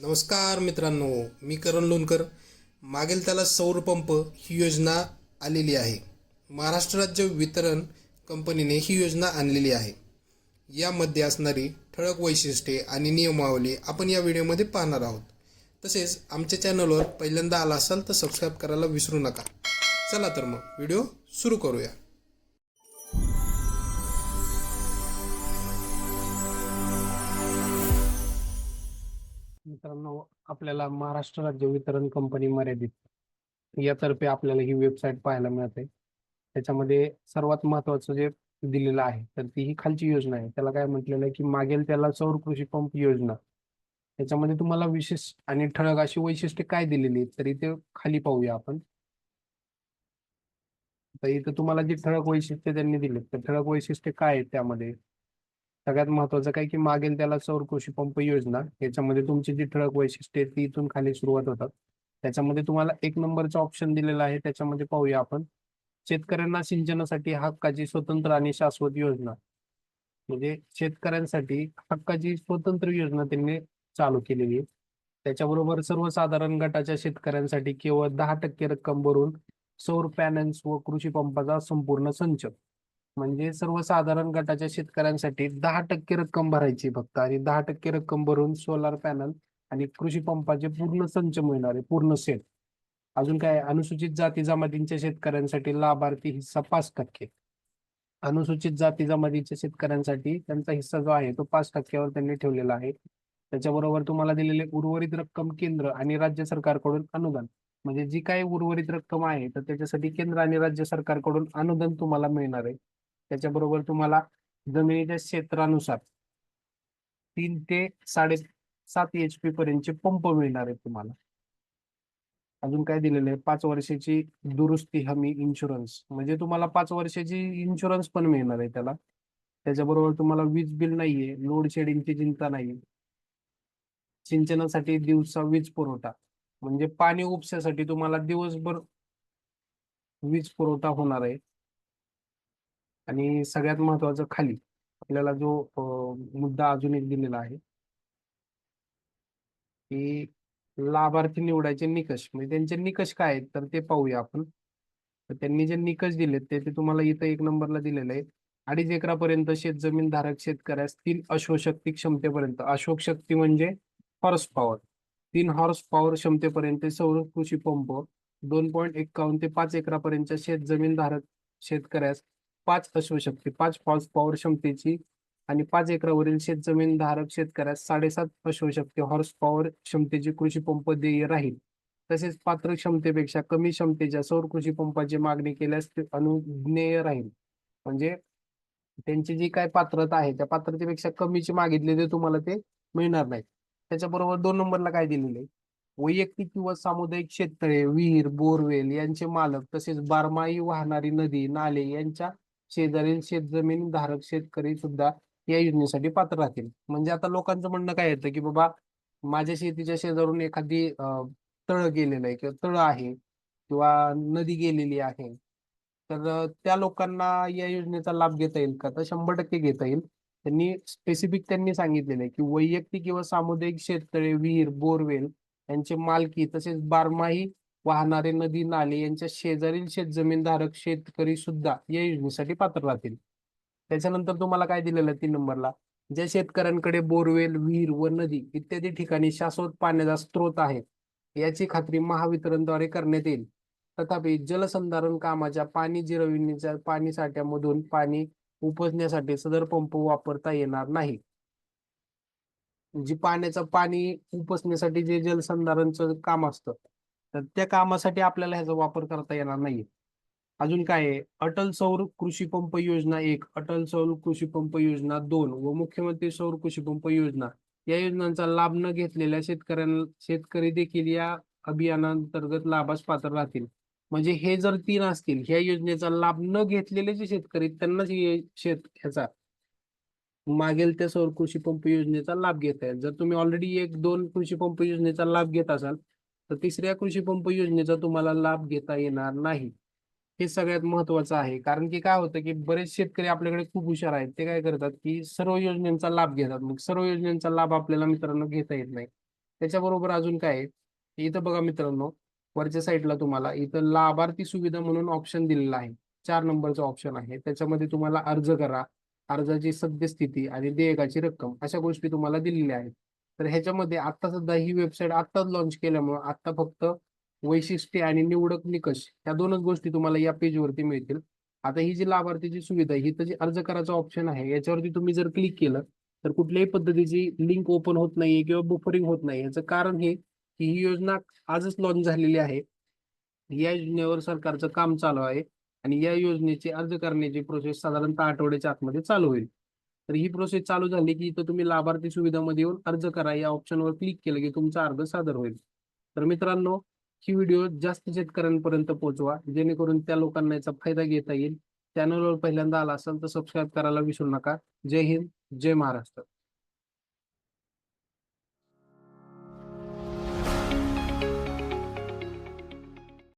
नमस्कार मित्रांनो, मी करण लोणकर. मागेल त्याला सौर पंप ही योजना आलेली आहे. महाराष्ट्र राज्य वितरण कंपनीने ही योजना आणलेली आहे. यामध्ये असणारी ठळक वैशिष्ट्ये आणि नियमावली आपण या व्हिडिओमध्ये पाहणार आहोत. तसेच आमच्या चॅनलवर पहिल्यांदा आला असाल तर सबस्क्राईब करायला विसरू नका. चला तर मग व्हिडिओ सुरू करूया. मित्रांनो, आपल्याला महाराष्ट्र राज्य वितरण कंपनी मर्यादित यातर्फे आपल्याला ही वेबसाईट पाहायला मिळते. त्याच्यामध्ये सर्वात महत्वाचं जे दिलेलं आहे तर ती ही खालची योजना आहे. त्याला काय म्हटलेलं आहे की मागेल त्याला सौर कृषी पंप योजना. त्याच्यामध्ये तुम्हाला विशेष आणि ठळक अशी वैशिष्ट्ये काय दिलेली आहेत तर इथे खाली पाहूया आपण. तर इथं तुम्हाला जी ठळक वैशिष्ट्ये त्यांनी दिली तर ठळक वैशिष्ट्ये काय आहेत त्यामध्ये सगळ्यात महत्वाचं काय की मागेल त्याला सौर कृषी पंप योजना याच्यामध्ये तुमची जी ठळक वैशिष्ट्ये ती इथून खाली सुरुवात होतात. त्याच्यामध्ये तुम्हाला एक नंबरचा ऑप्शन दिलेला आहे. त्याच्यामध्ये पाहूया आपण. शेतकऱ्यांना सिंचनासाठी हक्काची स्वतंत्र आणि शाश्वत योजना. म्हणजे शेतकऱ्यांसाठी हक्काची स्वतंत्र योजना त्यांनी चालू केलेली आहे. त्याच्याबरोबर सर्वसाधारण गटाच्या शेतकऱ्यांसाठी केवळ 10% रक्कम भरून सौर पॅनल्स व कृषी पंपाचा संपूर्ण संच. म्हणजे सर्वसाधारण गटाच्या शेतकऱ्यांसाठी 10% रक्कम भरायची फक्त आणि 10% रक्कम भरून सोलार पॅनल आणि कृषी पंपाचे पूर्ण संच मिळणार आहे, पूर्ण सेट. अजून काय अनुसूचित जाती जमातींच्या शेतकऱ्यांसाठी लाभार्थी हिस्सा 5%. अनुसूचित जाती जमातीच्या शेतकऱ्यांसाठी त्यांचा हिस्सा जो आहे तो 5%वर त्यांनी ठेवलेला आहे. त्याच्याबरोबर तुम्हाला दिलेले उर्वरित रक्कम केंद्र आणि राज्य सरकारकडून अनुदान. म्हणजे जी काही उर्वरित रक्कम आहे तर त्याच्यासाठी केंद्र आणि राज्य सरकारकडून अनुदान तुम्हाला मिळणार आहे. त्याच्याबरोबर तुम्हाला जमिनीच्या क्षेत्रानुसार 3 ते 7.5 HP पर्यंतचे पंप मिळणार आहेत तुम्हाला. अजून काय दिलेलं आहे 5 वर्षाची दुरुस्ती हमी इन्शुरन्स. म्हणजे तुम्हाला 5 वर्षाची इन्शुरन्स पण मिळणार आहे त्याला. त्याच्याबरोबर तुम्हाला वीज बिल नाहीये, लोड शेडिंगची चिंता नाही. सिंचनासाठी दिवसा वीज पुरवठा. म्हणजे पाणी उपसासाठी तुम्हाला दिवसभर वीज पुरवठा होणार आहे. आणि सगळ्यात महत्वाचं खाली आपल्याला जो मुद्दा अजून एक दिलेला आहे की लाभार्थी निवडायचे निकष. म्हणजे त्यांचे निकष काय आहेत तर ते पाहूया आपण. तर त्यांनी जे निकष दिलेत ते तुम्हाला इथं एक नंबरला दिलेलं आहे. 2.5 एकरापर्यंत शेत जमीन धारक शेतकऱ्यास 3 अश्वशक्ती क्षमतेपर्यंत. अश्वशक्ती म्हणजे हॉर्स पॉवर. 3 हॉर्स पॉवर क्षमतेपर्यंत सौर कृषी पंप 2.51 ते 5 एकरापर्यंतच्या शेत जमीन धारक शेतकऱ्यास 5 अश्वशक्ती 5 हॉर्स पॉवर क्षमतेची आणि 5 एकरावरील शेतजमीन धारक शेतकऱ्यास 7.5 अश्वशक्ती हॉर्स पॉवर क्षमतेची कृषी पंप देय राहील. तसेच पात्र क्षमतेपेक्षा कमी क्षमतेच्या सौर कृषी पंपाची मागणी केल्यास ते अनुज्ञेय राहील. म्हणजे त्यांची जी काय पात्रता आहे त्या पात्रतेपेक्षा कमीची मागितली तर तुम्हाला ते मिळणार नाही. त्याच्याबरोबर 2 नंबरला काय दिलेलं आहे. वैयक्तिक किंवा सामुदायिक शेततळे, विहीर, बोरवेल यांचे मालक तसेच बारमाही वाहणारी नदी, नाले यांच्या शेजारील शेतजमीन धारक शेतकरी सुद्धा या योजनेसाठी पात्र राहतील. म्हणजे आता लोकांचं म्हणणं काय येतं की बाबा माझ्या शेतीच्या शेजारून एखादी तळ गेलेलं आहे किंवा तळ आहे किंवा नदी गेलेली आहे. तर त्या लोकांना या योजनेचा लाभ घेता येईल का तर 100% घेता येईल. त्यांनी स्पेसिफिक त्यांनी सांगितलेलं आहे की वैयक्तिक किंवा सामुदायिक शेततळे, विहीर, बोरवेल यांचे मालकी तसेच बारमाही वाहणारे नदी नाले यांच्या शेजारील शेतजमीनधारक शेतकरी सुद्धा या योजनेसाठी पात्र राहतील. त्याच्यानंतर तुम्हाला काय दिलेलं आहे 3 नंबरला. ज्या शेतकऱ्यांकडे बोरवेल, विहीर व नदी इत्यादी ठिकाणी शाश्वत पाण्याचा स्रोत आहे याची खात्री महावितरणद्वारे करण्यात येईल. तथापि जलसंधारण कामाच्या पाणी जिरविण्याच्या पाणी साठ्यामधून पाणी उपसण्यासाठी सदर पंप वापरता येणार नाही. जी पाण्याचं पाणी उपसण्यासाठी जे जलसंधारणचं काम असतं तर त्या कामासाठी आपल्याला ह्याचा वापर करता येणार नाही. अजून काय आहे अटल सौर कृषी पंप योजना 1, अटल सौर कृषी पंप योजना 2 व मुख्यमंत्री सौर कृषी पंप योजना या योजनांचा लाभ न घेतलेल्या शेतकरी देखील या अभियानांतर्गत लाभास पात्र राहतील. म्हणजे हे जर 3 असतील ह्या योजनेचा लाभ न घेतलेले जे शेतकरी त्यांनाच ह्याचा मागेल त्या सौर कृषी पंप योजनेचा लाभ घेता येईल. जर तुम्ही ऑलरेडी 1-2 कृषी पंप योजनेचा लाभ घेत असाल तर तिसऱ्या कृषी पंप योजनेचा तुम्हाला लाभ घेता येणार नाही. हे सगळ्यात महत्वाचं आहे. कारण की काय होतं की बरेच शेतकरी आपल्याकडे खूप हुशार आहेत. ते काय करतात की सर्व योजनांचा लाभ घेतात. मग सर्व योजनांचा लाभ आपल्याला मित्रांनो घेता येत नाही. त्याच्याबरोबर अजून काय आहे, इथं बघा मित्रांनो, वरच्या साईडला तुम्हाला इथं लाभार्थी सुविधा म्हणून ऑप्शन दिलेला आहे. 4 नंबरचा ऑप्शन आहे. त्याच्यामध्ये तुम्हाला अर्ज करा, अर्जाची सद्यस्थिती आणि देयकाची रक्कम अशा गोष्टी तुम्हाला दिलेल्या आहेत. तर ह्याच्यामध्ये आता सध्या ही वेबसाईट आत्ताच लॉन्च केल्यामुळं आता फक्त वैशिष्ट्ये आणि निवडक निकष ह्या दोनच गोष्टी तुम्हाला या पेजवरती मिळतील. आता ही जी लाभार्थीची सुविधा आहे, इथं जी अर्ज करायचा ऑप्शन आहे, याच्यावरती तुम्ही जर क्लिक केलं तर कुठल्याही पद्धतीची लिंक ओपन होत नाहीये किंवा बुफरिंग होत नाही. याचं कारण हे की ही योजना आजच लॉन्च झालेली आहे. या योजनेवर सरकारचं काम चालू आहे आणि या योजनेची अर्ज करण्याची प्रोसेस साधारणतः आठवड्याच्या आतमध्ये चालू होईल. तर ही प्रोसेस चालू झाली की इथं तुम्ही लाभार्थी सुविधामध्ये येऊन अर्ज करा या ऑप्शनवर क्लिक केलं की तुमचा अर्ज सादर होईल. तर मित्रांनो, ही व्हिडिओ जास्त शेतकऱ्यांपर्यंत पोहोचवा जेणेकरून त्या लोकांना याचा फायदा घेता येईल. चॅनलवर पहिल्यांदा आला असाल तर सबस्क्राईब करायला विसरू नका. जय हिंद, जय महाराष्ट्र.